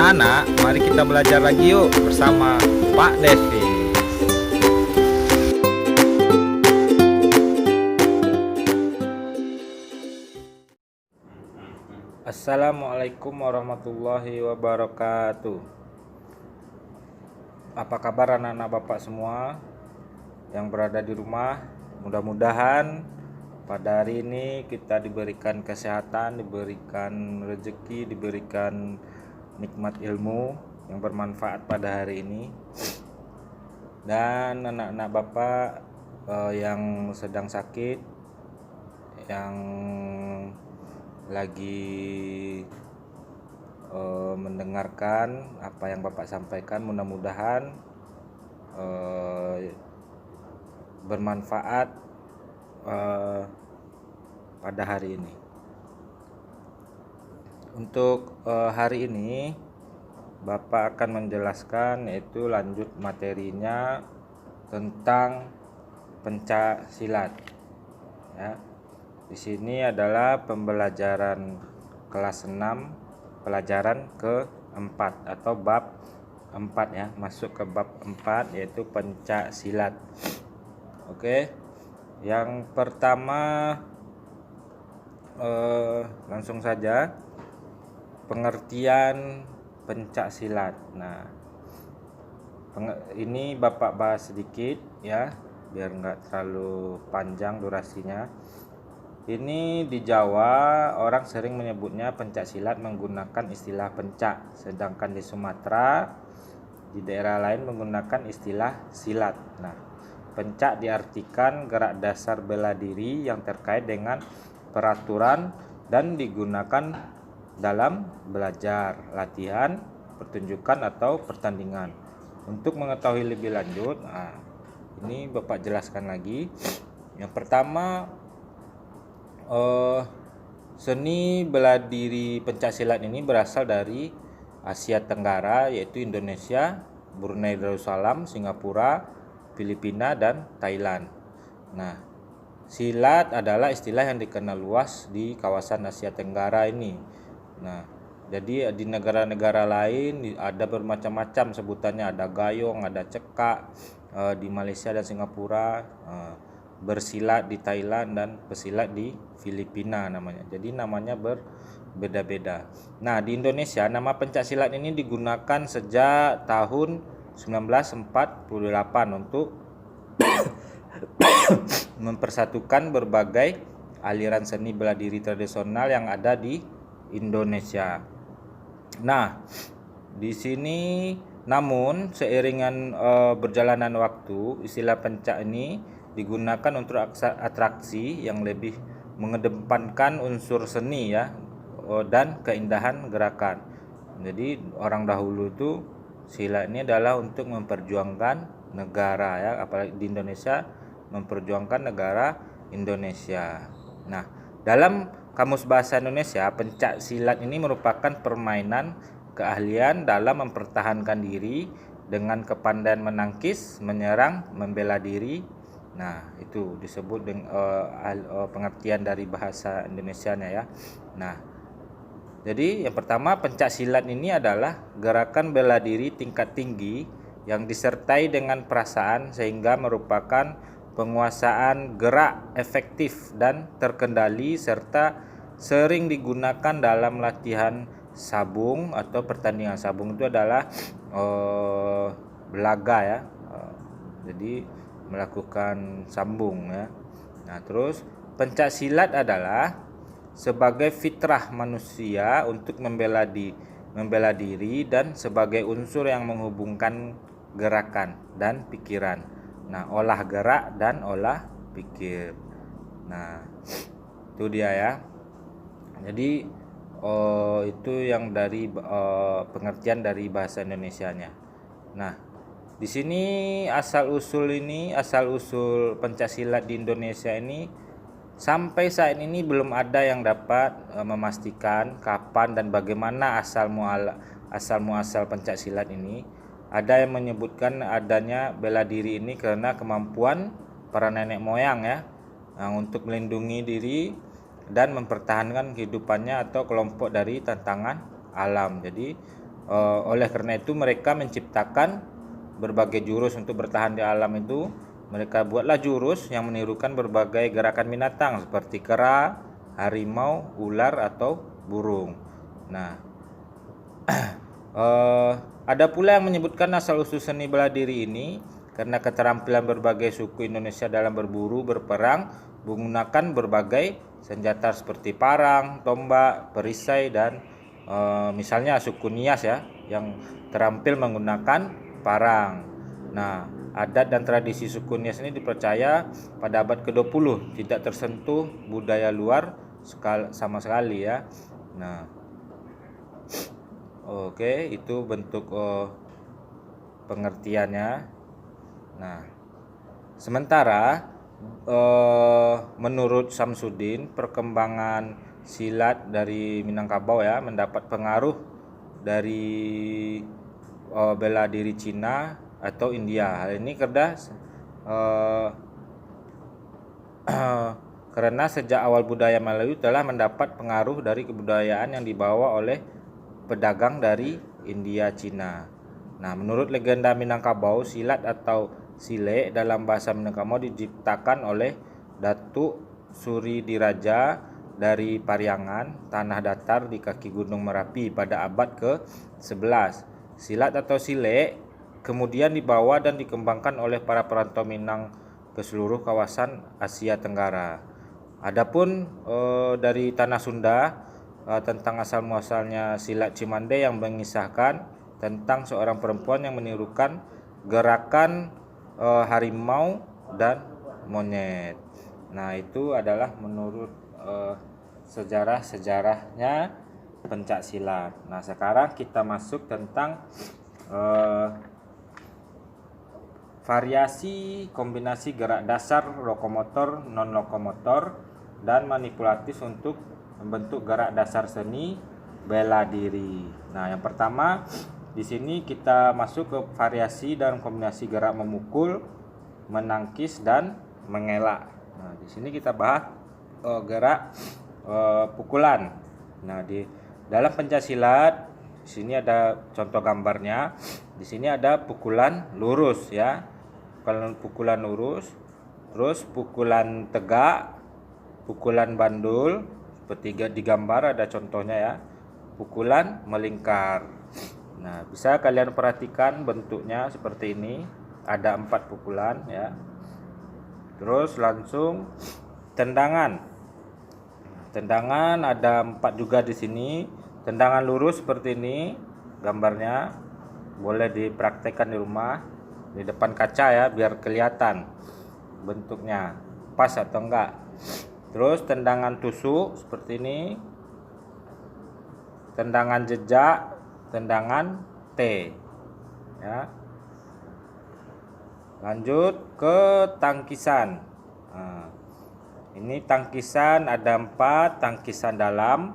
Anak-anak, mari kita belajar lagi yuk bersama Pak Devi. Assalamualaikum warahmatullahi wabarakatuh. Apa kabar anak-anak Bapak semua yang berada di rumah? Mudah-mudahan pada hari ini kita diberikan kesehatan, diberikan rezeki, diberikan nikmat ilmu yang bermanfaat pada hari ini. Dan anak-anak Bapak yang sedang sakit, yang lagi mendengarkan apa yang Bapak sampaikan, mudah-mudahan bermanfaat pada hari ini. Untuk hari ini Bapak akan menjelaskan, yaitu lanjut materinya tentang pencak silat. Ya. Di sini adalah pembelajaran kelas 6, pelajaran keempat atau bab 4 ya, masuk ke bab 4 yaitu pencak silat. Oke. Yang pertama langsung saja pengertian pencak silat. Nah, ini Bapak bahas sedikit ya, biar nggak terlalu panjang durasinya. Ini di Jawa orang sering menyebutnya pencak silat menggunakan istilah pencak, sedangkan di Sumatera di daerah lain menggunakan istilah silat. Nah, pencak diartikan gerak dasar bela diri yang terkait dengan peraturan dan digunakan dalam belajar, latihan, pertunjukan atau pertandingan. Untuk mengetahui lebih lanjut, ini Bapak jelaskan lagi. Yang pertama, seni bela diri pencak silat ini berasal dari Asia Tenggara, yaitu Indonesia, Brunei Darussalam, Singapura, Filipina, dan Thailand. Nah, silat adalah istilah yang dikenal luas di kawasan Asia Tenggara ini. Nah, jadi di negara-negara lain ada bermacam-macam sebutannya, ada gayong, ada cekak di Malaysia dan Singapura, bersilat di Thailand, dan pesilat di Filipina namanya. Jadi namanya berbeda-beda. Nah, di Indonesia nama pencak silat ini digunakan sejak tahun 1948 untuk mempersatukan berbagai aliran seni bela diri tradisional yang ada di Indonesia. Nah, di sini namun seiringan berjalanan waktu, istilah pencak ini digunakan untuk atraksi yang lebih mengedepankan unsur seni ya, dan keindahan gerakan. Jadi orang dahulu itu silat ini adalah untuk memperjuangkan negara ya, apalagi di Indonesia memperjuangkan negara Indonesia. Nah, dalam Kamus Bahasa Indonesia, pencak silat ini merupakan permainan keahlian dalam mempertahankan diri dengan kepandaian menangkis, menyerang, membela diri. Nah, itu disebut dengan pengertian dari bahasa Indonesianya ya. Nah, jadi yang pertama, pencak silat ini adalah gerakan bela diri tingkat tinggi yang disertai dengan perasaan sehingga merupakan penguasaan gerak efektif dan terkendali serta sering digunakan dalam latihan sabung atau pertandingan. Sabung itu adalah belaga ya, jadi melakukan sambung ya. Nah, terus pencak silat adalah sebagai fitrah manusia untuk membela diri dan sebagai unsur yang menghubungkan gerakan dan pikiran. Nah, olah gerak dan olah pikir. Nah, itu dia ya. Jadi itu yang dari pengertian dari bahasa Indonesianya. Nah, di sini asal usul pencak silat di Indonesia ini sampai saat ini belum ada yang dapat memastikan kapan dan bagaimana asal muasal pencak silat ini. Ada yang menyebutkan adanya bela diri ini karena kemampuan para nenek moyang ya, untuk melindungi diri dan mempertahankan kehidupannya atau kelompok dari tantangan alam. Jadi Oleh karena itu mereka menciptakan berbagai jurus untuk bertahan di alam itu. Mereka buatlah jurus yang menirukan berbagai gerakan binatang seperti kera, harimau, ular atau burung. Nah, ada pula yang menyebutkan asal-usul seni bela diri ini karena keterampilan berbagai suku Indonesia dalam berburu, berperang, menggunakan berbagai senjata seperti parang, tombak, perisai, dan misalnya suku Nias ya, yang terampil menggunakan parang. Nah, adat dan tradisi suku Nias ini dipercaya pada abad ke-20 tidak tersentuh budaya luar sama sekali ya. Nah, oke, itu bentuk pengertiannya. Nah, sementara menurut Samsudin, perkembangan silat dari Minangkabau ya mendapat pengaruh dari bela diri Cina atau India. Hal ini karena sejak awal budaya Melayu telah mendapat pengaruh dari kebudayaan yang dibawa oleh pedagang dari India Cina. Nah, menurut legenda Minangkabau, silat atau sile dalam bahasa Minangkabau diciptakan oleh Datuk Suri Diraja dari Pariangan, tanah datar di kaki Gunung Merapi pada abad ke-11. Silat atau sile kemudian dibawa dan dikembangkan oleh para perantau Minang ke seluruh kawasan Asia Tenggara. Adapun dari tanah Sunda tentang asal muasalnya silat Cimande yang mengisahkan tentang seorang perempuan yang menirukan gerakan harimau dan monyet. Nah, itu adalah menurut sejarah-sejarahnya pencak silat. Nah, sekarang kita masuk tentang variasi kombinasi gerak dasar lokomotor, non lokomotor, dan manipulatif untuk membentuk gerak dasar seni bela diri. Nah, yang pertama di sini kita masuk ke variasi dan kombinasi gerak memukul, menangkis, dan mengelak. Nah, di sini kita bahas gerak pukulan. Nah, di dalam pencaksilat di sini ada contoh gambarnya. Di sini ada pukulan lurus ya. Pukulan lurus, terus pukulan tegak, pukulan bandul, seperti di gambar ada contohnya ya. Pukulan melingkar. Nah, bisa kalian perhatikan bentuknya seperti ini. Ada 4 pukulan ya. Terus langsung tendangan. Tendangan ada 4 juga di sini. Tendangan lurus seperti ini gambarnya. Boleh dipraktekkan di rumah di depan kaca ya, biar kelihatan bentuknya pas atau enggak. Terus tendangan tusuk seperti ini. Tendangan jejak, tendangan T ya. Lanjut ke tangkisan. Nah, ini tangkisan ada 4, tangkisan dalam,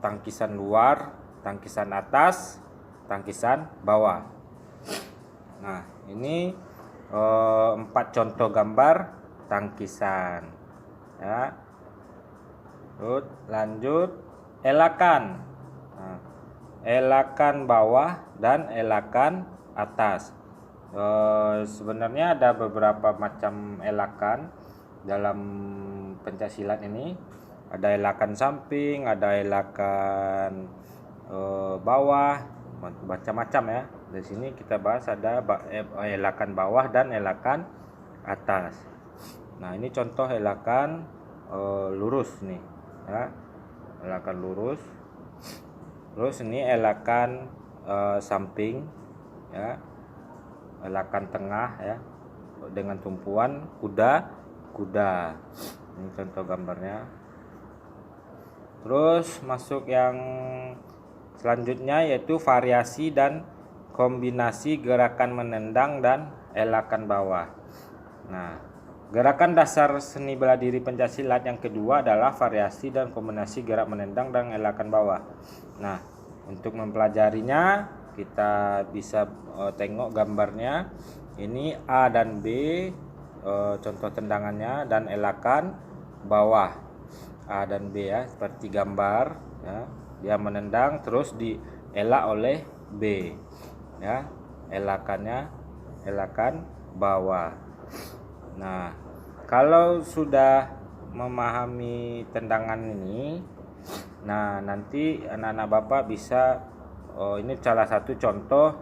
tangkisan luar, tangkisan atas, tangkisan bawah. Nah, ini 4 contoh gambar tangkisan ya. Terus lanjut elakan. Nah, elakan bawah dan elakan atas. Sebenarnya ada beberapa macam elakan dalam pencaksilat ini. Ada elakan samping, ada elakan bawah, macam-macam ya. Di sini kita bahas ada elakan bawah dan elakan atas. Nah, ini contoh elakan lurus nih ya. Elakan lurus. Terus ini elakan samping ya. Elakan tengah ya, dengan tumpuan kuda. Ini contoh gambarnya. Terus masuk yang selanjutnya yaitu variasi dan kombinasi gerakan menendang dan elakan bawah. Nah, gerakan dasar seni bela diri pencaksilat yang kedua adalah variasi dan kombinasi gerak menendang dan elakan bawah. Nah, untuk mempelajarinya kita bisa tengok gambarnya. Ini A dan B, contoh tendangannya dan elakan bawah. A dan B ya, seperti gambar ya. Dia menendang terus dielak oleh B. Ya, elakan bawah. Nah, kalau sudah memahami tendangan ini, nah nanti anak-anak Bapak bisa ini salah satu contoh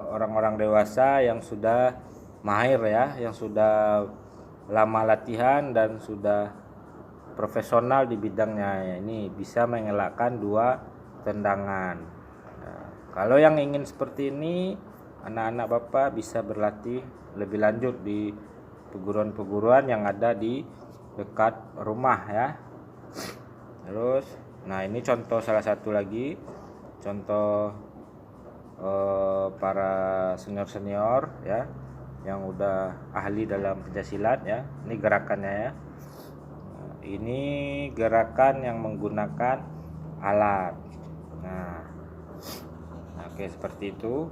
orang-orang dewasa yang sudah mahir ya, yang sudah lama latihan dan sudah profesional di bidangnya ya, ini bisa mengelakkan 2 tendangan. Nah, kalau yang ingin seperti ini, anak-anak Bapak bisa berlatih lebih lanjut di perguruan-perguruan yang ada di dekat rumah ya. Terus, nah ini contoh salah satu lagi, contoh para senior-senior ya, yang udah ahli dalam pencaksilat ya. Ini gerakannya ya. Ini gerakan yang menggunakan alat. Nah, oke seperti itu.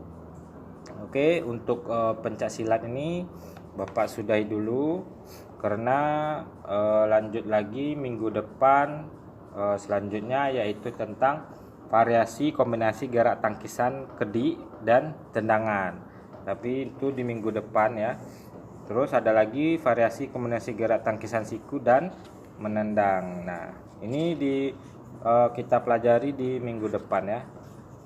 Oke, untuk pencaksilat ini Bapak sudahi dulu, karena lanjut lagi minggu depan selanjutnya, yaitu tentang variasi kombinasi gerak tangkisan kedi dan tendangan. Tapi itu di minggu depan ya. Terus ada lagi variasi kombinasi gerak tangkisan siku dan menendang. Nah, ini kita pelajari di minggu depan ya.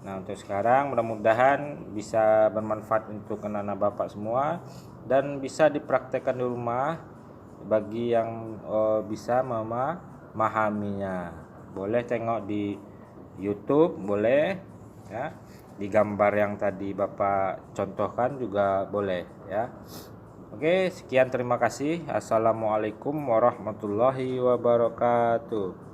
Nah, untuk sekarang mudah-mudahan bisa bermanfaat untuk anak-anak Bapak semua dan bisa dipraktekkan di rumah bagi yang bisa memahaminya. Boleh tengok di YouTube, boleh ya. Di gambar yang tadi Bapak contohkan juga boleh ya. Oke, sekian, terima kasih. Assalamualaikum warahmatullahi wabarakatuh.